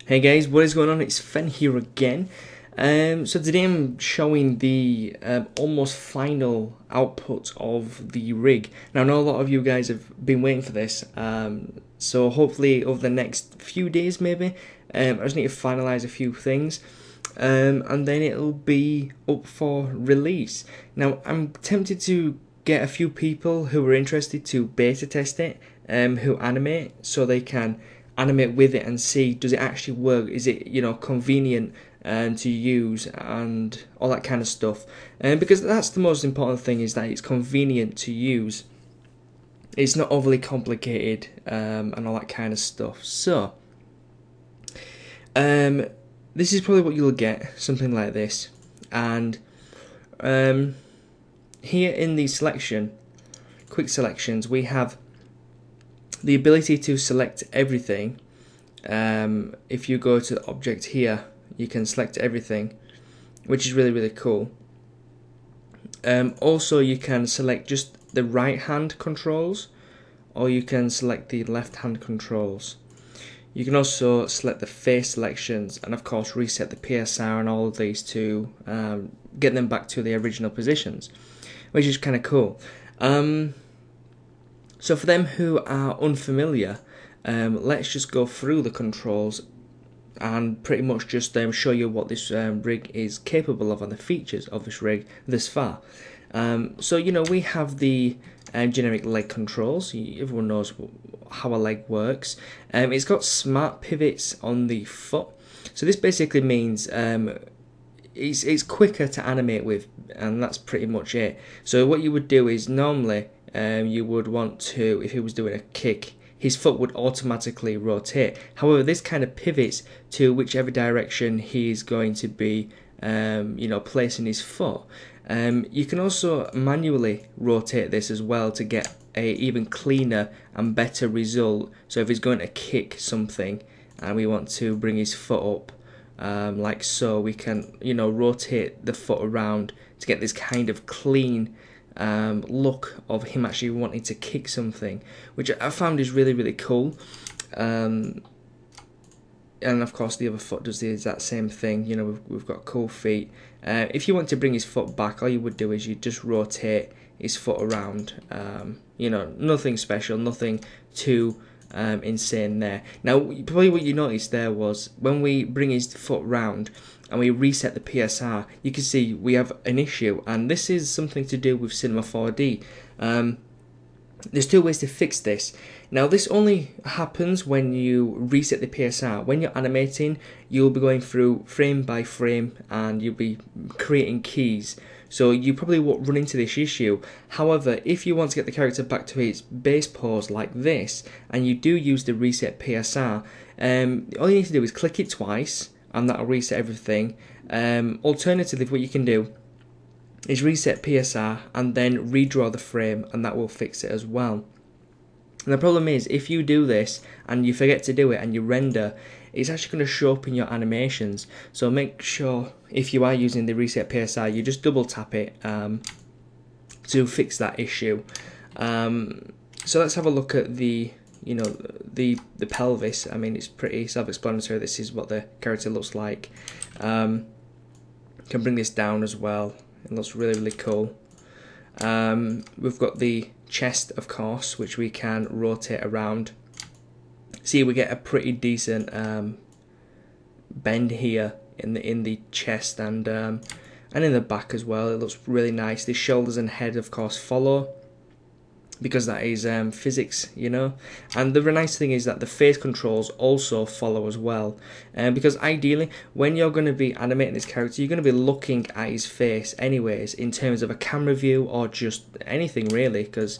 Hey guys, what is going on? It's Fen here again. So today I'm showing the almost final output of the rig. Now I know a lot of you guys have been waiting for this, so hopefully over the next few days maybe, I just need to finalize a few things, and then it'll be up for release. Now I'm tempted to get a few people who are interested to beta test it, who animate, so they can animate with it and see, does it actually work, is it, you know, convenient to use and all that kind of stuff, because that's the most important thing, is that it's convenient to use, it's not overly complicated, and all that kind of stuff. So this is probably what you'll get, something like this. And here in the selection, quick selections, we have the ability to select everything. If you go to the object here, you can select everything, which is really cool. Also you can select just the right hand controls, or you can select the left hand controls. You can also select the face selections, and of course reset the PSR and all of these to get them back to the original positions, which is kind of cool. So for them who are unfamiliar, let's just go through the controls and pretty much just show you what this rig is capable of and the features of this rig this far. So you know, we have the generic leg controls. Everyone knows how a leg works. It's got smart pivots on the foot, so this basically means it's quicker to animate with, and that's pretty much it. So what you would do is normally you would want to, if he was doing a kick, his foot would automatically rotate. However, this kind of pivots to whichever direction he's going to be, you know, placing his foot. You can also manually rotate this as well to get a even cleaner and better result. So if he's going to kick something and we want to bring his foot up, like so, we can, you know, rotate the foot around to get this kind of clean look of him actually wanting to kick something, which I found is really cool. And of course the other foot does the exact same thing. You know, we've got cool feet. If you want to bring his foot back, all you would do is you just rotate his foot around. You know, nothing special, nothing too insane there. Now probably what you noticed there was when we bring his foot round and we reset the PSR, you can see we have an issue, and this is something to do with Cinema 4D. There's two ways to fix this. Now this only happens when you reset the PSR. When you're animating, you'll be going through frame by frame and you'll be creating keys, so you probably won't run into this issue. However, if you want to get the character back to its base pose like this, and you do use the reset PSR, all you need to do is click it twice and that'll reset everything. Alternatively, what you can do is reset PSR and then redraw the frame, and that will fix it as well. And the problem is, if you do this and you forget to do it and you render, it's actually going to show up in your animations. So make sure, if you are using the reset PSR, you just double tap it to fix that issue. So let's have a look at the, you know, the pelvis. I mean, it's pretty self-explanatory. This is what the character looks like. Can bring this down as well. It looks really cool. We've got the chest, of course, which we can rotate around. See, we get a pretty decent bend here in the chest and in the back as well. It looks really nice. The shoulders and head, of course, follow, because that is physics, you know. And the nice thing is that the face controls also follow as well, because ideally when you're going to be animating this character, you're going to be looking at his face anyways, in terms of a camera view or just anything really, because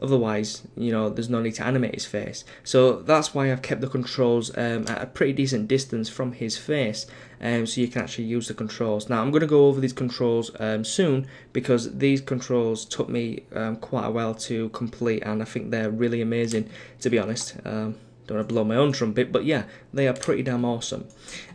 otherwise, you know, there's no need to animate his face. So that's why I've kept the controls at a pretty decent distance from his face, so you can actually use the controls. Now I'm going to go over these controls soon, because these controls took me quite a while to complete, and I think they're really amazing, to be honest. don't want to blow my own trumpet, but yeah, they are pretty damn awesome.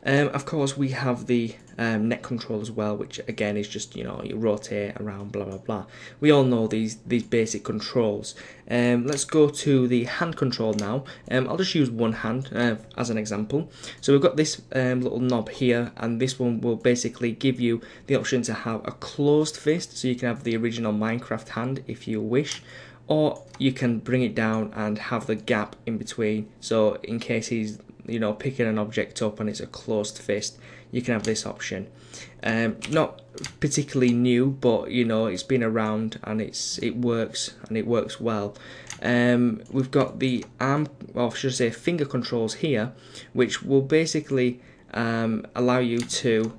Of course, we have the neck control as well, which again is just, you rotate around, blah blah blah. We all know these basic controls. Let's go to the hand control now. I'll just use one hand as an example. So we've got this little knob here, and this one will basically give you the option to have a closed fist, so you can have the original Minecraft hand if you wish, or you can bring it down and have the gap in between, so in case he's picking an object up and it's a closed fist, you can have this option. Not particularly new, but it's been around and it works well. We've got the arm, or should I say finger controls here, which will basically allow you to,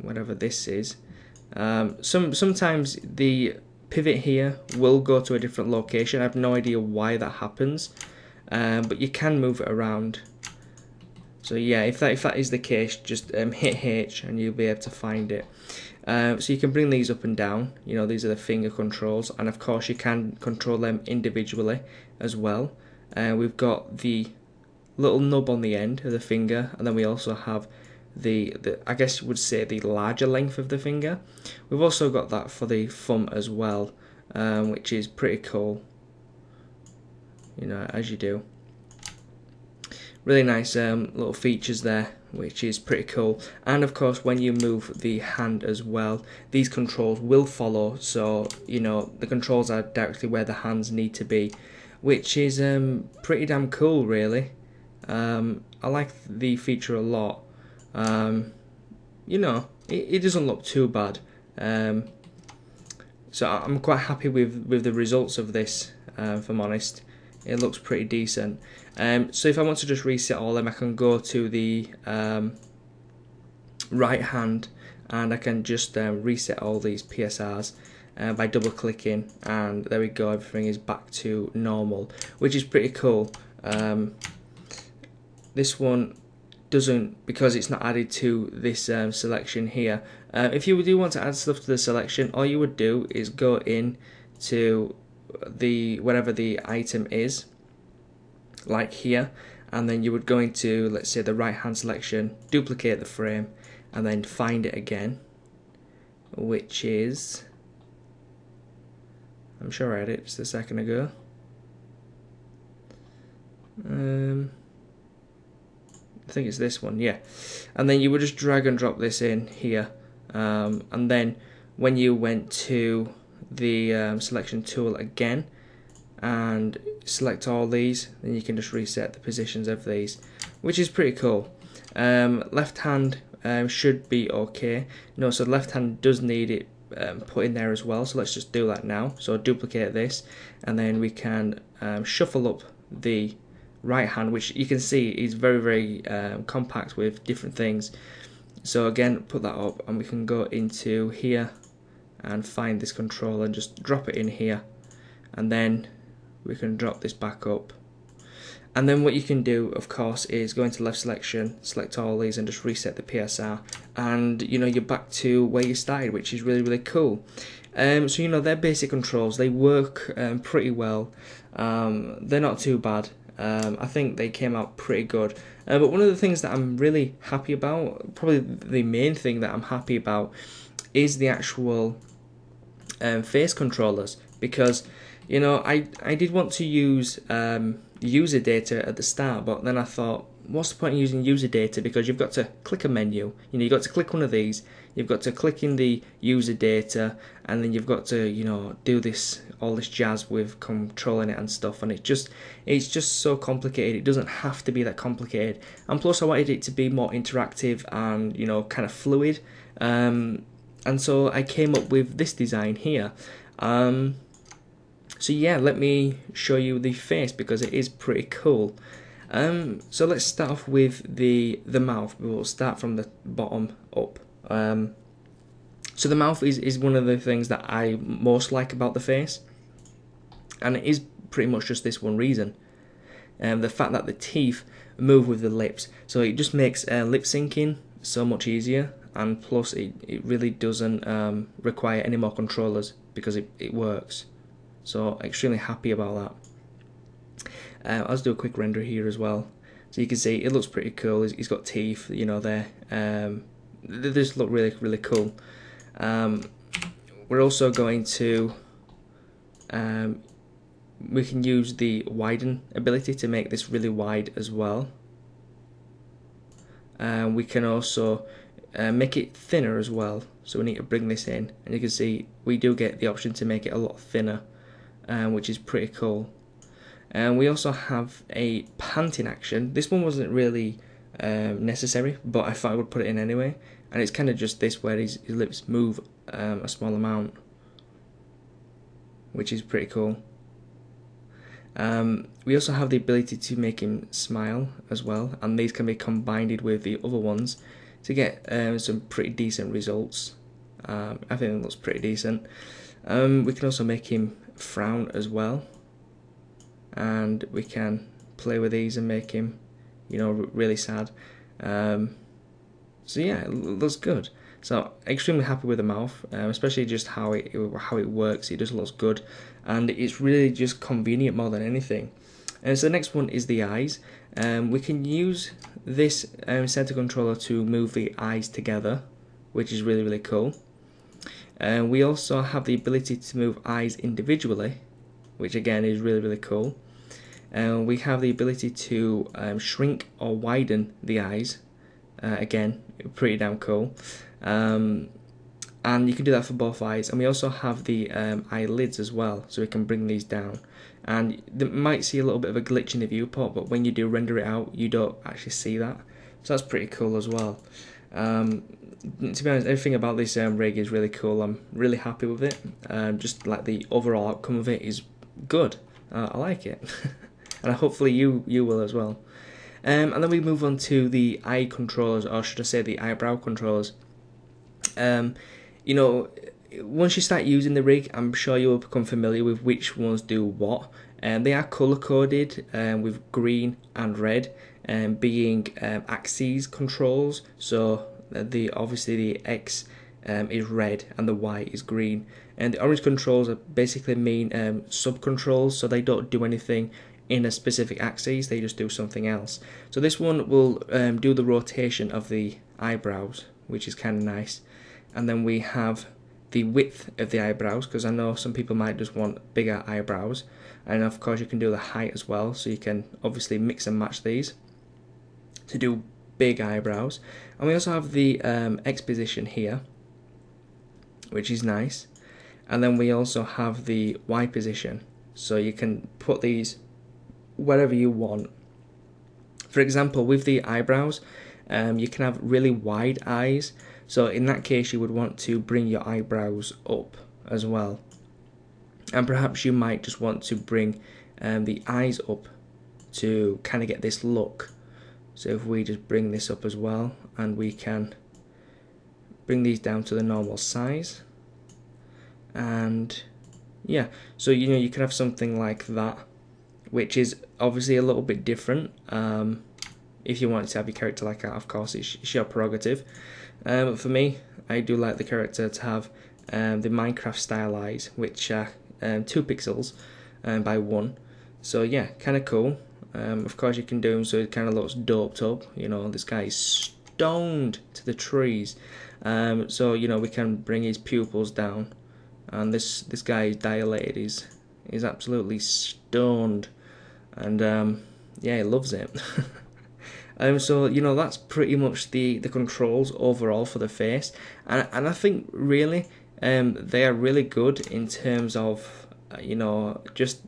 whatever this is, sometimes the pivot here will go to a different location. I have no idea why that happens, but you can move it around. So yeah, if that is the case, just hit H and you'll be able to find it. So you can bring these up and down. These are the finger controls, and of course you can control them individually as well. We've got the little nub on the end of the finger, and then we also have the I guess you would say the larger length of the finger. We've also got that for the thumb as well, which is pretty cool, as you do. Really nice little features there, which is pretty cool. And of course, when you move the hand as well, these controls will follow, so the controls are directly where the hands need to be, which is pretty damn cool, really. I like the feature a lot. It doesn't look too bad, so I'm quite happy with the results of this, if I'm honest. It looks pretty decent. So if I want to just reset all of them, I can go to the right hand, and I can just reset all these PSRs by double clicking, and there we go, everything is back to normal, which is pretty cool. This one doesn't, because it's not added to this selection here. If you do want to add stuff to the selection, all you would do is go in to whatever the item is, like here, and then you would go into, let's say, the right hand selection, duplicate the frame, and then find it again, which is, I'm sure I had it just a second ago. I think it's this one, yeah. And then you would just drag and drop this in here, and then when you went to the selection tool again and select all these, then you can just reset the positions of these, which is pretty cool. Left hand should be okay. No, so left hand does need it put in there as well, so let's just do that now. So duplicate this, and then we can shuffle up the right hand, which you can see is very compact with different things. So again, put that up, and we can go into here and find this control and just drop it in here, and then we can drop this back up. And then what you can do, of course, is go into left selection, select all these, and just reset the PSR, and you're back to where you started, which is really cool. So they're basic controls. They work pretty well. They're not too bad. I think they came out pretty good. But one of the things that I'm really happy about, probably the main thing that I'm happy about, is the actual face controllers, because I did want to use user data at the start, but then I thought, what's the point of using user data, because you've got to click a menu, you've got to click one of these, you've got to click in the user data, and then you've got to do all this jazz with controlling it and stuff, and it's just so complicated. It doesn't have to be that complicated, and plus I wanted it to be more interactive and kind of fluid, and so I came up with this design here. So yeah, let me show you the face, because it is pretty cool. So let's start off with the mouth. We'll start from the bottom up. So the mouth is one of the things that I most like about the face, and it is pretty much just this one reason. The fact that the teeth move with the lips, so it just makes lip syncing so much easier, and plus it really doesn't require any more controllers, because it works. So extremely happy about that. I'll just do a quick render here as well, so you can see it looks pretty cool. He's got teeth, you know, there. They just look really, really cool. We're also going to we can use the widen ability to make this really wide as well. We can also make it thinner as well, so we need to bring this in, and you can see we do get the option to make it a lot thinner, which is pretty cool. And we also have a panting action. This one wasn't really necessary, but I thought I would put it in anyway, and it's kind of just this where his lips move a small amount, which is pretty cool. We also have the ability to make him smile as well, and these can be combined with the other ones to get some pretty decent results. I think it looks pretty decent. We can also make him frown as well, and we can play with these and make him, you know, really sad. So yeah, it looks good. So extremely happy with the mouth, especially just how it works. It just looks good, and it's really just convenient more than anything. And so the next one is the eyes. We can use this center controller to move the eyes together, which is really, really cool. We also have the ability to move eyes individually, which again is really, really cool. We have the ability to shrink or widen the eyes, again pretty damn cool. And you can do that for both eyes. And we also have the eyelids as well, so we can bring these down. And you might see a little bit of a glitch in the viewport, but when you do render it out, you don't actually see that. So that's pretty cool as well. To be honest, everything about this rig is really cool. I'm really happy with it. Just like the overall outcome of it is good. I like it. And hopefully you will as well. And then we move on to the eye controllers, or should I say the eyebrow controllers. You know, once you start using the rig, I'm sure you will become familiar with which ones do what. They are color coded with green and red, being axes controls. So obviously the X is red and the Y is green, and the orange controls are basically mean sub controls, so they don't do anything in a specific axis, they just do something else. So this one will do the rotation of the eyebrows, which is kind of nice. And then we have the width of the eyebrows, because I know some people might just want bigger eyebrows, and of course you can do the height as well, so you can obviously mix and match these to do big eyebrows. And we also have the X position here, which is nice. And then we also have the Y position, so you can put these wherever you want. For example, with the eyebrows, you can have really wide eyes, so in that case you would want to bring your eyebrows up as well. And perhaps you might just want to bring the eyes up to kind of get this look. So if we just bring this up as well, and we can bring these down to the normal size, and yeah, so you know, you can have something like that, which is obviously a little bit different. If you want to have your character like that, of course it's your prerogative. But for me, I do like the character to have the Minecraft style eyes, which are 2 pixels by 1. So yeah, kind of cool. Of course you can do them so it kind of looks doped up. You know, this guy is stoned to the trees. So you know, we can bring his pupils down, and this guy is dilated. He's absolutely stoned, and yeah, he loves it. So you know, that's pretty much the controls overall for the face, and I think really they are really good in terms of you know, just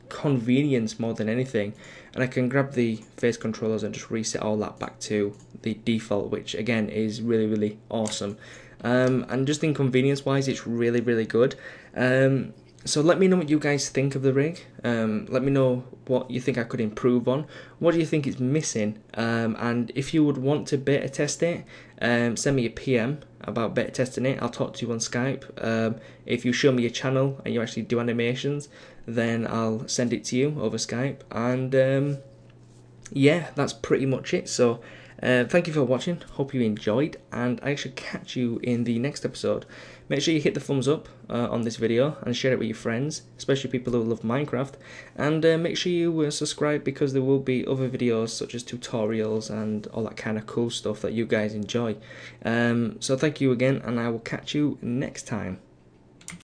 convenience more than anything. And I can grab the face controllers and just reset all that back to the default, which again is really, really awesome. And just in convenience wise, it's really, really good. So let me know what you guys think of the rig. Let me know what you think I could improve on. What do you think is missing? And if you would want to beta test it, send me a PM about beta testing it. I'll talk to you on Skype. If you show me your channel and you actually do animations, then I'll send it to you over Skype. And yeah, that's pretty much it. So Thank you for watching, hope you enjoyed, and I shall catch you in the next episode. Make sure you hit the thumbs up on this video and share it with your friends, especially people who love Minecraft, and make sure you subscribe, because there will be other videos such as tutorials and all that kind of cool stuff that you guys enjoy. So thank you again, and I will catch you next time.